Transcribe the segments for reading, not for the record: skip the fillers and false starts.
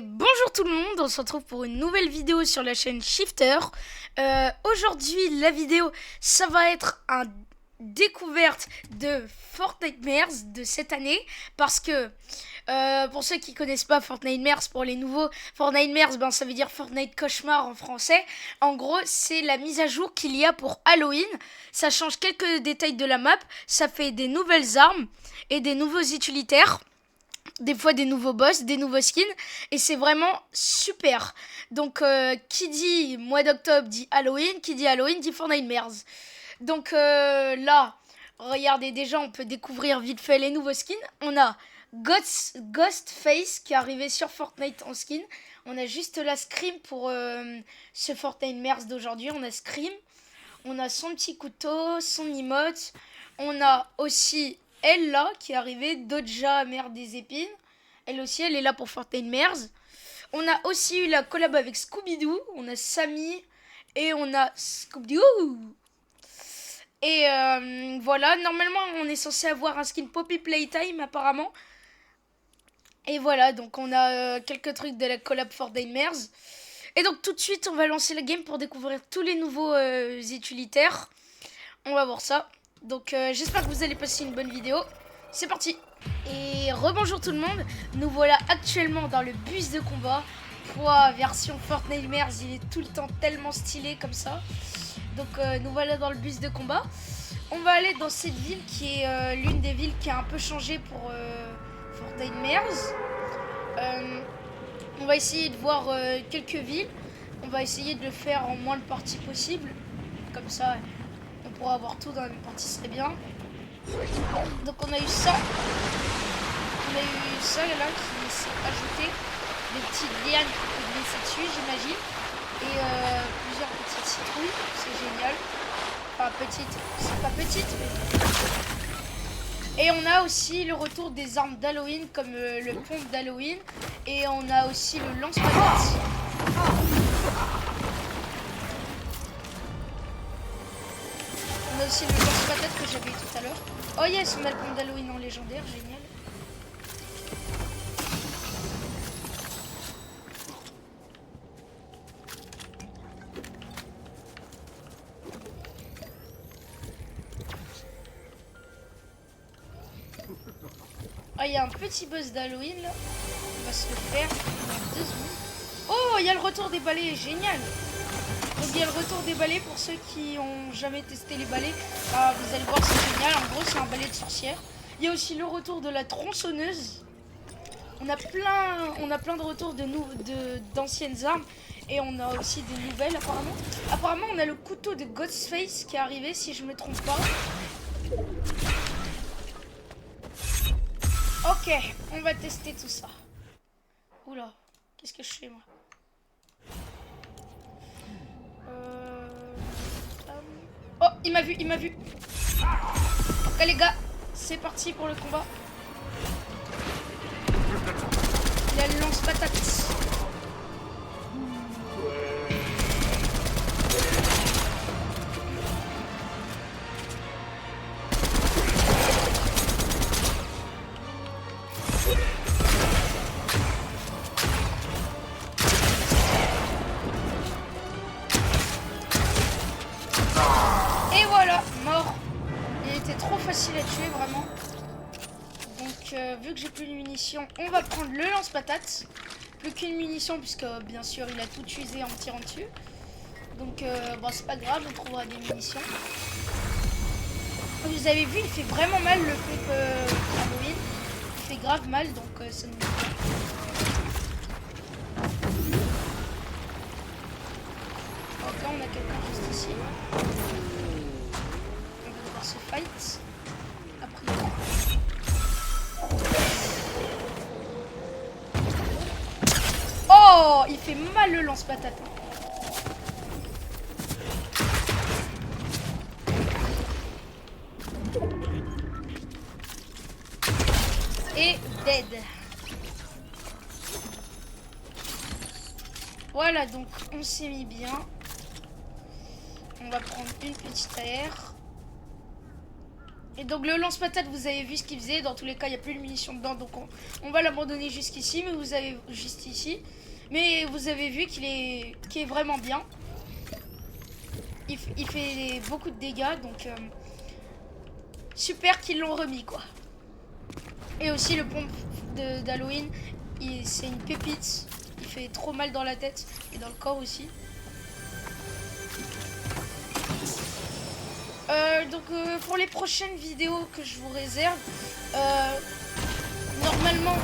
Bonjour tout le monde, on se retrouve pour une nouvelle vidéo sur la chaîne Shifter. Aujourd'hui la vidéo ça va être une découverte de Fortnitemares de cette année. Parce que pour ceux qui connaissent pas Fortnitemares, pour les nouveaux, Fortnitemares ben, ça veut dire Fortnite Cauchemar en français. En gros c'est la mise à jour qu'il y a pour Halloween. Ça change quelques détails de la map, ça fait des nouvelles armes et des nouveaux utilitaires. Des fois des nouveaux boss, des nouveaux skins, et c'est vraiment super. Donc qui dit mois d'octobre dit Halloween, qui dit Halloween dit Fortnitemares. Donc là, regardez, déjà on peut découvrir vite fait les nouveaux skins. On a Ghostface qui est arrivé sur Fortnite en skin. On a juste la Scream pour ce Fortnitemares d'aujourd'hui. On a Scream, on a son petit couteau, son emote. On a aussi elle là qui est arrivée, Doja mère des épines. Elle aussi, elle est là pour Fortnitemares. On a aussi eu la collab avec Scooby-Doo. On a Sammy et on a Scooby-Doo. Et voilà, normalement on est censé avoir un skin Poppy Playtime apparemment. Et voilà, donc on a quelques trucs de la collab Fortnitemares. Et donc tout de suite on va lancer la game pour découvrir tous les nouveaux utilitaires. On va voir ça. Donc j'espère que vous allez passer une bonne vidéo. C'est parti. Et rebonjour tout le monde. Nous voilà actuellement dans le bus de combat. Pouah, version Fortnitemares, il est tout le temps tellement stylé comme ça. Donc nous voilà dans le bus de combat. On va aller dans cette ville qui est l'une des villes qui a un peu changé pour Fortnitemares. On va essayer de voir quelques villes. On va essayer de le faire en moins de parties possible. Comme ça, on pourra avoir tout dans la même partie, ce serait bien. Donc on a eu ça. On a eu ça là qui s'est ajouté. Des petites lianes qu'on peut laisser dessus, j'imagine. Et plusieurs petites citrouilles. C'est génial. Enfin petite, c'est pas petite mais... Et on a aussi le retour des armes d'Halloween comme le pompe d'Halloween. Et on a aussi le lance-patates. On a aussi le lance-patate que j'avais eu tout à l'heure. Oh yes, on a le pompe d'Halloween en légendaire, génial. Ah, il y a un petit boss d'Halloween là. On va se le faire dans 2 secondes. Oh, il y a le retour des balais, génial. Donc il y a le retour des balais pour ceux qui ont jamais testé les balais. Ah, vous allez voir, c'est génial. En gros, c'est un balai de sorcière. Il y a aussi le retour de la tronçonneuse. On a plein de retours d'anciennes armes. Et on a aussi des nouvelles apparemment. Apparemment, on a le couteau de Ghostface qui est arrivé, si je me trompe pas. Ok, on va tester tout ça. Oula, qu'est-ce que je fais moi? Oh, il m'a vu, il m'a vu. Ok les gars, c'est parti pour le combat. Il a le lance-patate. Et voilà, mort. Il était trop facile à tuer vraiment. Donc vu que j'ai plus de munitions, on va prendre le lance-patate. Plus qu'une munition puisque bien sûr il a tout usé en tirant dessus. Donc bon, c'est pas grave, on trouvera des munitions. Vous avez vu, il fait vraiment mal le pompe Halloween. Il fait grave mal, donc ça nous... Donc là on a quelqu'un juste ici. On va devoir se fight. Après. Oh, il fait mal le lance-patate. Et dead. Voilà, donc on s'est mis bien. On va prendre une petite air. Et donc le lance-patate, vous avez vu ce qu'il faisait. Dans tous les cas, il n'y a plus de munitions dedans. Donc on va l'abandonner jusqu'ici. Mais vous avez juste ici. Mais vous avez vu qu'il est vraiment bien. Il fait beaucoup de dégâts. Donc super qu'ils l'ont remis quoi. Et aussi le pompe d'Halloween. C'est une pépite. Il fait trop mal dans la tête. Et dans le corps aussi. Pour les prochaines vidéos que je vous réserve, normalement,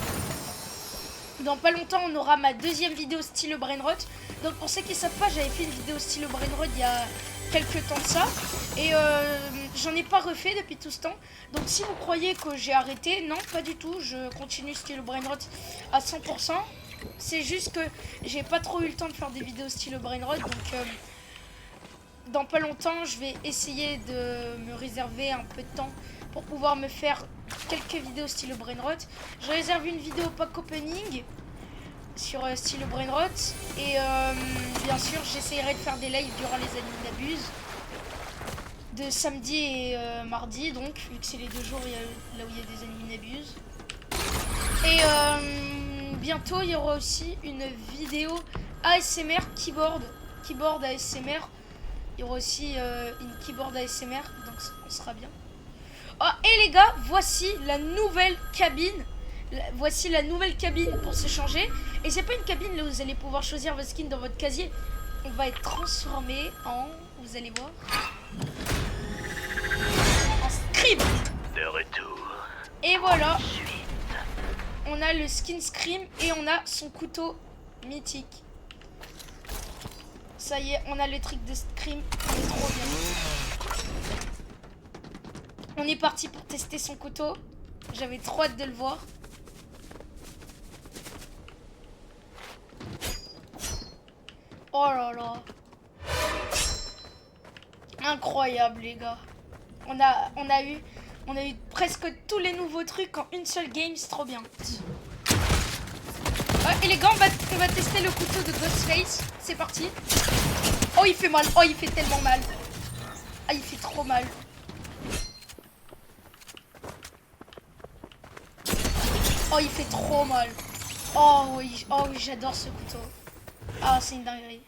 dans pas longtemps, on aura ma deuxième vidéo style Brainrot. Donc pour ceux qui ne savent pas, j'avais fait une vidéo style Brainrot il y a quelques temps de ça. Et j'en ai pas refait depuis tout ce temps. Donc si vous croyez que j'ai arrêté, non, pas du tout. Je continue style Brainrot à 100%. C'est juste que j'ai pas trop eu le temps de faire des vidéos style Brainrot. Donc dans pas longtemps, je vais essayer de me réserver un peu de temps pour pouvoir me faire quelques vidéos style Brainrot. Je réserve une vidéo pack opening sur style Brainrot. Et bien sûr, j'essaierai de faire des lives durant les Animinabuse. De samedi et mardi, donc, vu que c'est les 2 jours là où il y a des Animinabuse. Et bientôt, il y aura aussi une vidéo ASMR keyboard ASMR. Il y aura aussi une keyboard ASMR, donc on sera bien. Oh, et les gars, voici la nouvelle cabine. Voici la nouvelle cabine pour se changer. Et c'est pas une cabine là où vous allez pouvoir choisir votre skin dans votre casier. On va être transformé en, vous allez voir, en Scream. De retour. Et voilà. Ensuite. On a le skin Scream et on a son couteau mythique. Ça y est, on a le trick de Scream. C'est trop bien. On est parti pour tester son couteau. J'avais trop hâte de le voir. Oh là là. Incroyable les gars. On a eu presque tous les nouveaux trucs en une seule game. C'est trop bien. Et les gars, on va tester le couteau de Ghostface. C'est parti. Oh, il fait mal. Oh, il fait tellement mal. Ah, il fait trop mal. Oh, il fait trop mal. Oh oui, j'adore ce couteau. Ah, c'est une dinguerie.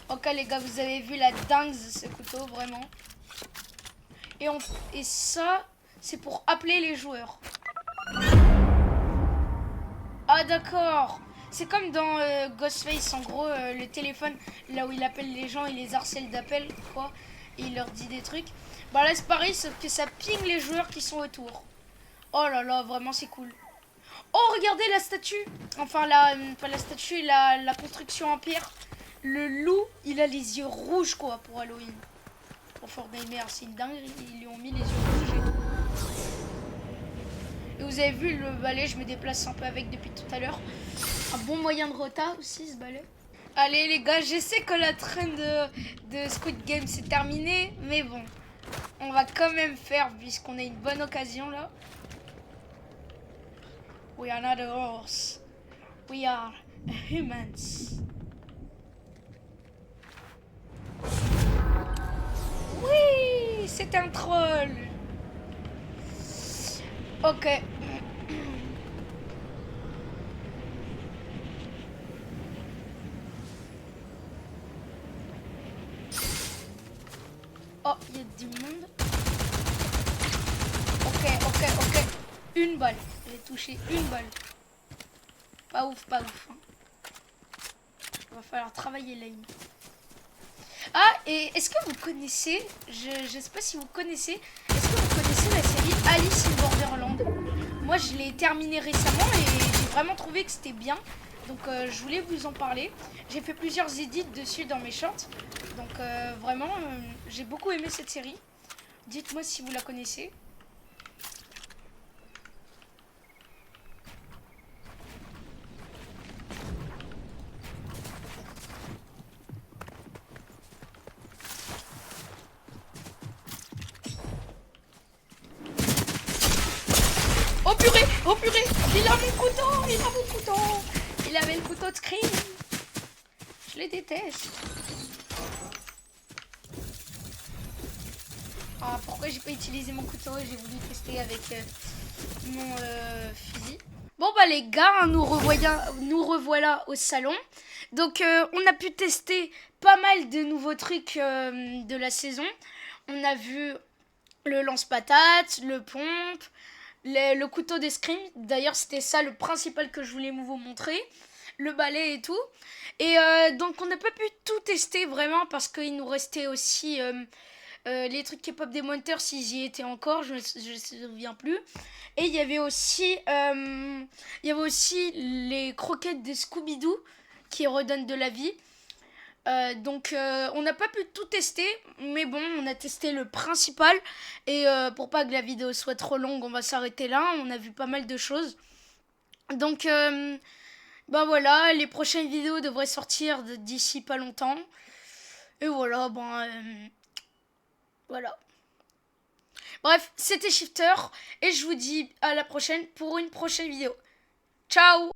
Ok les gars, vous avez vu la dingue de ce couteau, vraiment. Et ça, c'est pour appeler les joueurs. Ah d'accord. C'est comme dans Ghostface, en gros, le téléphone, là où il appelle les gens, il les harcèle d'appels, quoi. Et il leur dit des trucs. Bah là, c'est pareil, sauf que ça ping les joueurs qui sont autour. Oh là là, vraiment, c'est cool. Oh, regardez la statue. Enfin, pas la statue, la construction empire. Le loup, il a les yeux rouges, quoi, pour Halloween. Pour Fortnite, c'est une dinguerie. Ils lui ont mis les yeux rouges et tout. Et vous avez vu le balai, je me déplace un peu avec depuis tout à l'heure. Un bon moyen de rota aussi, ce balai. Allez les gars, je sais que la traîne de Squid Game c'est terminé, mais bon, on va quand même faire puisqu'on a une bonne occasion là. We are not a horse, we are humans. Oui, c'est un troll. Ok. Oh, il y a du monde. Ok. Une balle. J'ai touché une balle. Pas ouf, hein. Il va falloir travailler l'aim. Ah, et est-ce que vous connaissez, je sais pas si vous connaissez, est-ce que vous connaissez la série Alice in Borderland? Moi, je l'ai terminée récemment et j'ai vraiment trouvé que c'était bien. Donc, je voulais vous en parler. J'ai fait plusieurs edits dessus dans mes shorts. Donc, vraiment, j'ai beaucoup aimé cette série. Dites-moi si vous la connaissez. Oh purée, il a mon couteau, il avait le couteau de Scream. Je les déteste. Ah, pourquoi j'ai pas utilisé mon couteau? J'ai voulu tester avec mon fusil. Bon bah les gars, hein, nous revoilà au salon. Donc on a pu tester pas mal de nouveaux trucs de la saison. On a vu le lance-patate, le pompe, le couteau d'escrime. D'ailleurs c'était ça le principal que je voulais vous montrer. Le balai et tout. Et donc on n'a pas pu tout tester vraiment parce qu'il nous restait aussi les trucs K-pop des Monsters s'ils y étaient encore, je ne me souviens plus. Et il y avait aussi les croquettes de Scooby-Doo qui redonnent de la vie. Donc on n'a pas pu tout tester, mais bon, on a testé le principal. Et pour pas que la vidéo soit trop longue, on va s'arrêter là. On a vu pas mal de choses. Donc bah voilà, les prochaines vidéos devraient sortir d'ici pas longtemps. Et voilà, bon, voilà. Bref, c'était Shifter et je vous dis à la prochaine pour une prochaine vidéo. Ciao!